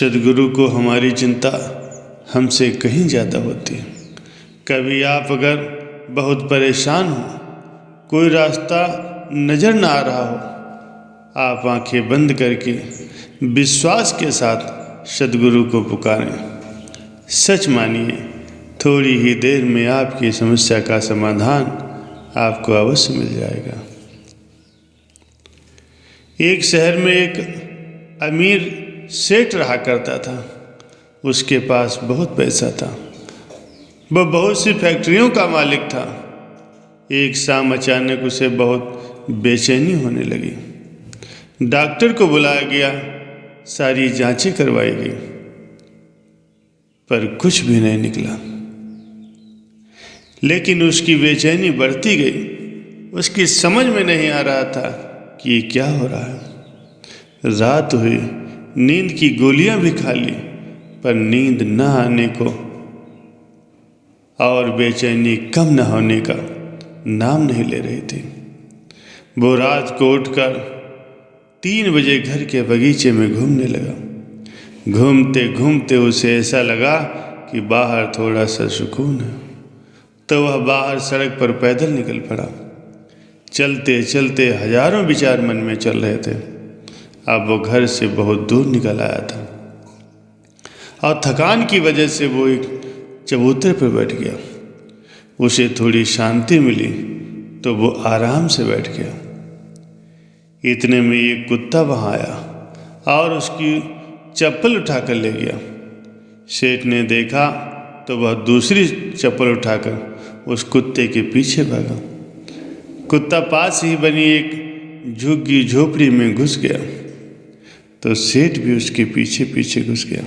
सद्गुरु को हमारी चिंता हमसे कहीं ज़्यादा होती है। कभी आप अगर बहुत परेशान हो, कोई रास्ता नज़र ना आ रहा हो, आप आंखें बंद करके विश्वास के साथ सद्गुरु को पुकारें। सच मानिए, थोड़ी ही देर में आपकी समस्या का समाधान आपको अवश्य मिल जाएगा। एक शहर में एक अमीर सेठ रहा करता था। उसके पास बहुत पैसा था। वह बहुत सी फैक्ट्रियों का मालिक था। एक शाम अचानक उसे बहुत बेचैनी होने लगी। डॉक्टर को बुलाया गया, सारी जांचें करवाई गई, पर कुछ भी नहीं निकला। लेकिन उसकी बेचैनी बढ़ती गई। उसकी समझ में नहीं आ रहा था कि ये क्या हो रहा है। रात हुई, नींद की गोलियां भी खा ली, पर नींद न आने को और बेचैनी कम न होने का नाम नहीं ले रही थी। वो रात को उठकर 3 बजे घर के बगीचे में घूमने लगा। घूमते घूमते उसे ऐसा लगा कि बाहर थोड़ा सा सुकून है, तो वह बाहर सड़क पर पैदल निकल पड़ा। चलते चलते हजारों विचार मन में चल रहे थे। अब वो घर से बहुत दूर निकल आया था और थकान की वजह से वो एक चबूतरे पर बैठ गया। उसे थोड़ी शांति मिली तो वो आराम से बैठ गया। इतने में एक कुत्ता वहाँ आया और उसकी चप्पल उठाकर ले गया। सेठ ने देखा तो वह दूसरी चप्पल उठाकर उस कुत्ते के पीछे भागा। कुत्ता पास ही बनी एक झुग्गी झोपड़ी में घुस गया, तो सेठ भी उसके पीछे पीछे घुस गया।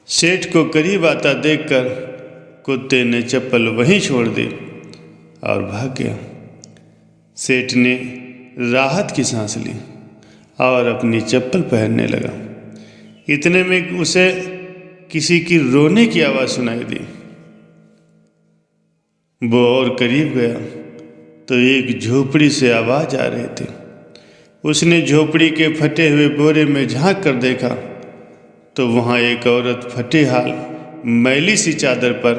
सेठ को करीब आता देखकर कुत्ते ने चप्पल वहीं छोड़ दी और भाग गया। सेठ ने राहत की सांस ली और अपनी चप्पल पहनने लगा। इतने में उसे किसी की रोने की आवाज़ सुनाई दी। वो और करीब गया तो एक झोपड़ी से आवाज़ आ रही थी। उसने झोपड़ी के फटे हुए बोरे में झांक कर देखा तो वहाँ एक औरत फटे हाल मैली सी चादर पर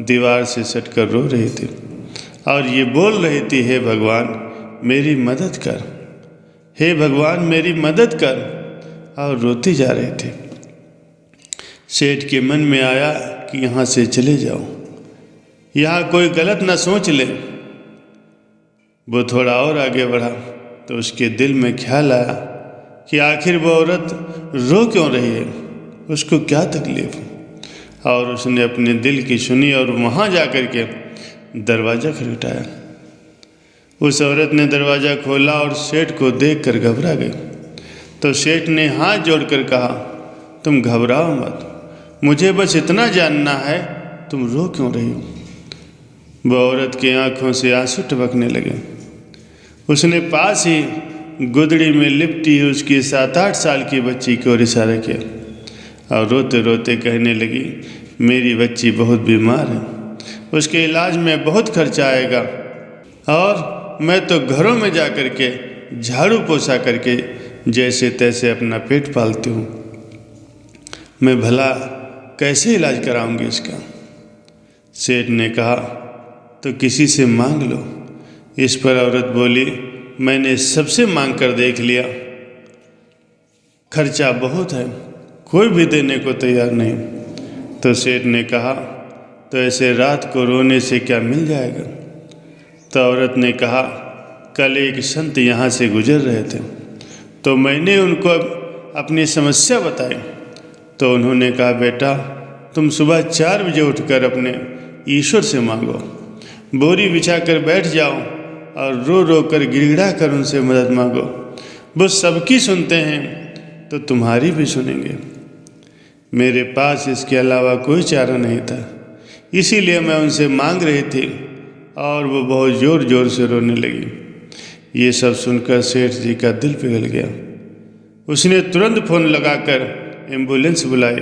दीवार से सटकर रो रही थी और ये बोल रही थी, हे भगवान मेरी मदद कर, हे भगवान मेरी मदद कर, और रोती जा रही थी। सेठ के मन में आया कि यहाँ से चले जाओ, यहाँ कोई गलत न सोच ले। वो थोड़ा और आगे बढ़ा तो उसके दिल में ख्याल आया कि आखिर वो औरत रो क्यों रही है, उसको क्या तकलीफ है। और उसने अपने दिल की सुनी और वहाँ जा कर के दरवाज़ा खटखटाया। उस औरत ने दरवाज़ा खोला और सेठ को देखकर घबरा गई। तो सेठ ने हाथ जोड़कर कहा, तुम घबराओ मत, मुझे बस इतना जानना है तुम रो क्यों रही हो। वह औरत की आंखों से आंसू टपकने लगे। उसने पास ही गुदड़ी में लिपटी उसकी 7-8 साल की बच्ची की ओर इशारा किया और रोते रोते कहने लगी, मेरी बच्ची बहुत बीमार है, उसके इलाज में बहुत खर्चा आएगा और मैं तो घरों में जा कर के झाड़ू पोछा करके जैसे तैसे अपना पेट पालती हूँ, मैं भला कैसे इलाज कराऊंगी इसका। सेठ ने कहा, तो किसी से मांग लो। इस पर औरत बोली, मैंने सबसे मांग कर देख लिया, खर्चा बहुत है, कोई भी देने को तैयार नहीं। तो सेठ ने कहा, तो ऐसे रात को रोने से क्या मिल जाएगा। तो औरत ने कहा, कल एक संत यहाँ से गुजर रहे थे तो मैंने उनको अपनी समस्या बताई। तो उन्होंने कहा, बेटा तुम सुबह 4 बजे उठकर अपने ईश्वर से मांगो, बोरी बिछा कर बैठ जाओ और रो रो कर गिड़गिड़ा कर उनसे मदद मांगो। वो सबकी सुनते हैं तो तुम्हारी भी सुनेंगे। मेरे पास इसके अलावा कोई चारा नहीं था, इसीलिए मैं उनसे मांग रही थी। और वो बहुत ज़ोर ज़ोर से रोने लगी। ये सब सुनकर सेठ जी का दिल पिघल गया। उसने तुरंत फ़ोन लगाकर एम्बुलेंस बुलाई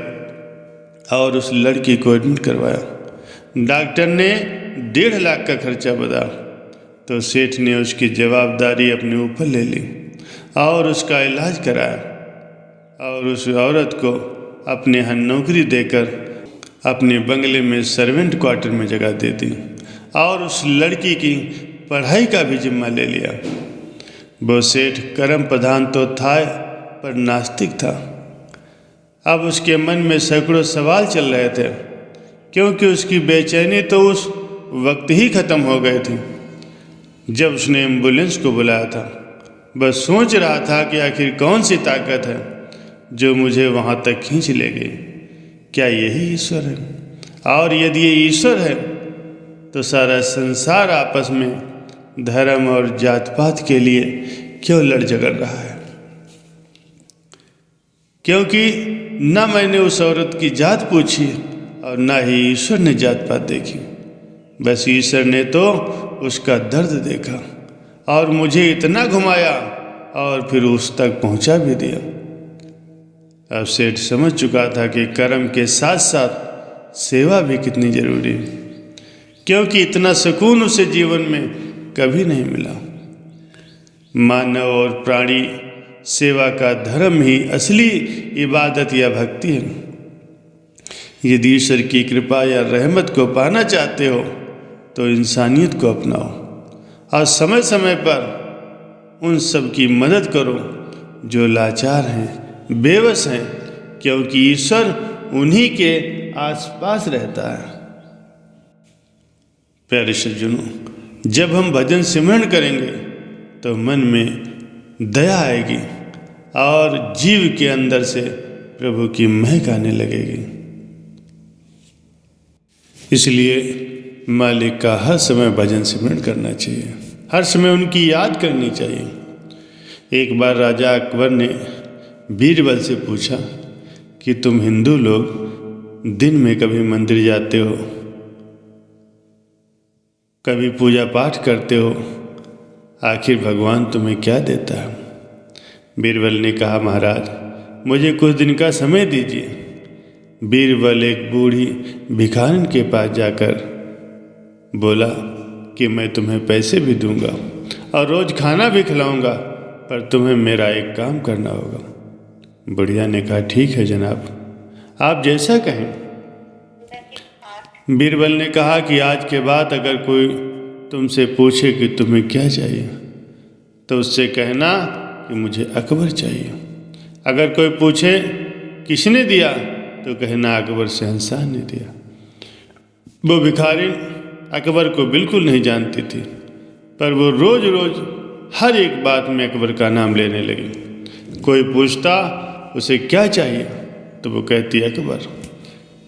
और उस लड़की को एडमिट करवाया। डॉक्टर ने 1.5 लाख का खर्चा बताया। तो सेठ ने उसकी जवाबदारी अपने ऊपर ले ली और उसका इलाज कराया। और उस औरत को अपने यहाँ नौकरी देकर अपने बंगले में सर्वेंट क्वार्टर में जगह दे दी और उस लड़की की पढ़ाई का भी जिम्मा ले लिया। वो सेठ कर्म प्रधान तो था पर नास्तिक था। अब उसके मन में सैकड़ों सवाल चल रहे थे, क्योंकि उसकी बेचैनी तो उस वक्त ही ख़त्म हो गई थी जब उसने एम्बुलेंस को बुलाया था। बस सोच रहा था कि आखिर कौन सी ताकत है जो मुझे वहाँ तक खींच ले गई। क्या यही ईश्वर है? और यदि ये ईश्वर है तो सारा संसार आपस में धर्म और जात पात के लिए क्यों लड़ झगड़ रहा है? क्योंकि न मैंने उस औरत की जात पूछी और न ही ईश्वर ने जात पात देखी। बस ईश्वर ने तो उसका दर्द देखा और मुझे इतना घुमाया और फिर उस तक पहुंचा भी दिया। अब सेठ समझ चुका था कि कर्म के साथ साथ सेवा भी कितनी जरूरी है, क्योंकि इतना सुकून उसे जीवन में कभी नहीं मिला। मानव और प्राणी सेवा का धर्म ही असली इबादत या भक्ति है। यदि ईश्वर की कृपा या रहमत को पाना चाहते हो तो इंसानियत को अपनाओ और समय समय पर उन सब की मदद करो जो लाचार हैं, बेबस हैं, क्योंकि ईश्वर उन्हीं के आसपास रहता है। प्यारे सज्जनों, जब हम भजन सिमरन करेंगे तो मन में दया आएगी और जीव के अंदर से प्रभु की महक आने लगेगी। इसलिए मालिक का हर समय भजन सिमरन करना चाहिए, हर समय उनकी याद करनी चाहिए। एक बार राजा अकबर ने बीरबल से पूछा कि तुम हिंदू लोग दिन में कभी मंदिर जाते हो, कभी पूजा पाठ करते हो, आखिर भगवान तुम्हें क्या देता है? बीरबल ने कहा, महाराज मुझे कुछ दिन का समय दीजिए। बीरबल एक बूढ़ी भिखारिन के पास जाकर बोला कि मैं तुम्हें पैसे भी दूंगा और रोज़ खाना भी खिलाऊंगा, पर तुम्हें मेरा एक काम करना होगा। बुढ़िया ने कहा, ठीक है जनाब, आप जैसा कहें। बीरबल ने कहा कि आज के बाद अगर कोई तुमसे पूछे कि तुम्हें क्या चाहिए तो उससे कहना कि मुझे अकबर चाहिए। अगर कोई पूछे किसने दिया तो कहना अकबर शहंशाह ने दिया। वो भिखारिन अकबर को बिल्कुल नहीं जानती थी, पर वो रोज़ रोज़ हर एक बात में अकबर का नाम लेने लगी। कोई पूछता उसे क्या चाहिए तो वो कहती अकबर।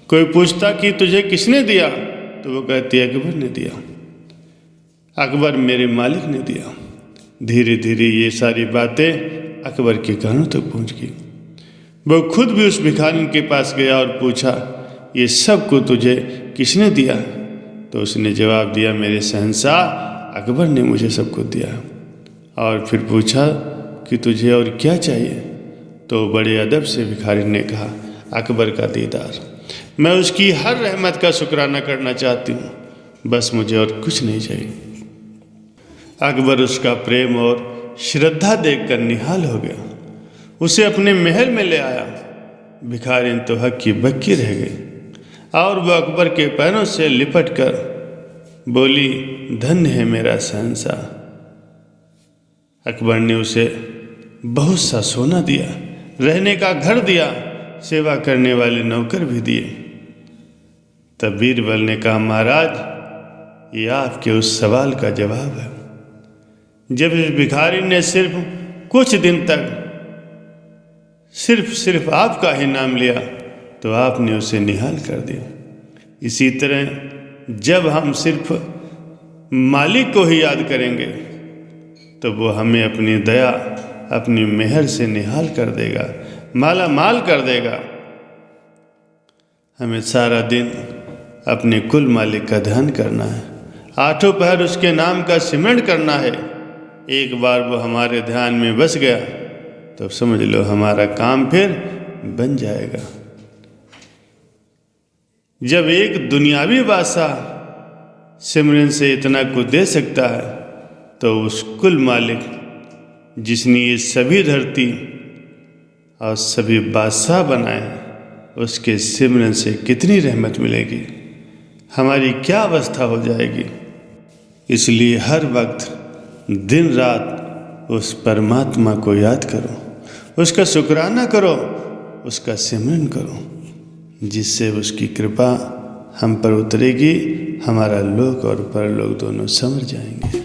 कोई पूछता कि तुझे किसने दिया तो वो कहती अकबर ने दिया, अकबर मेरे मालिक ने दिया। धीरे धीरे ये सारी बातें अकबर के कानों तक पहुंच गई। वो खुद भी उस भिखारिन के पास गया और पूछा, ये सब को तुझे किसने दिया? तो उसने जवाब दिया, मेरे शहंशाह अकबर ने मुझे सब कुछ दिया। और फिर पूछा कि तुझे और क्या चाहिए? तो बड़े अदब से भिखारिन ने कहा, अकबर का दीदार। मैं उसकी हर रहमत का शुक्राना करना चाहती हूँ, बस मुझे और कुछ नहीं चाहिए। अकबर उसका प्रेम और श्रद्धा देखकर निहाल हो गया, उसे अपने महल में ले आया। भिखारिन तो हक्की बक्की रह गई और वह अकबर के पैरों से लिपट कर बोली, धन्य है मेरा शहंशाह। अकबर ने उसे बहुत सा सोना दिया, रहने का घर दिया, सेवा करने वाले नौकर भी दिए। तब बीरबल ने कहा, महाराज ये आपके उस सवाल का जवाब है। जब इस भिखारी ने सिर्फ कुछ दिन तक सिर्फ आपका ही नाम लिया तो आपने उसे निहाल कर दिया। इसी तरह जब हम सिर्फ मालिक को ही याद करेंगे तो वो हमें अपनी दया, अपनी मेहर से निहाल कर देगा, माला माल कर देगा। हमें सारा दिन अपने कुल मालिक का ध्यान करना है, आठों पहर उसके नाम का सिमरन करना है। एक बार वो हमारे ध्यान में बस गया तो समझ लो हमारा काम फिर बन जाएगा। जब एक दुनियावी बादशाह सिमरन से इतना कुछ दे सकता है तो उस कुल मालिक जिसने ये सभी धरती और सभी बादशाह बनाए, उसके सिमरन से कितनी रहमत मिलेगी, हमारी क्या अवस्था हो जाएगी। इसलिए हर वक्त दिन रात उस परमात्मा को याद करो, उसका शुक्राना करो, उसका सिमरन करो, जिससे उसकी कृपा हम पर उतरेगी, हमारा लोक और परलोक दोनों संवर जाएंगे।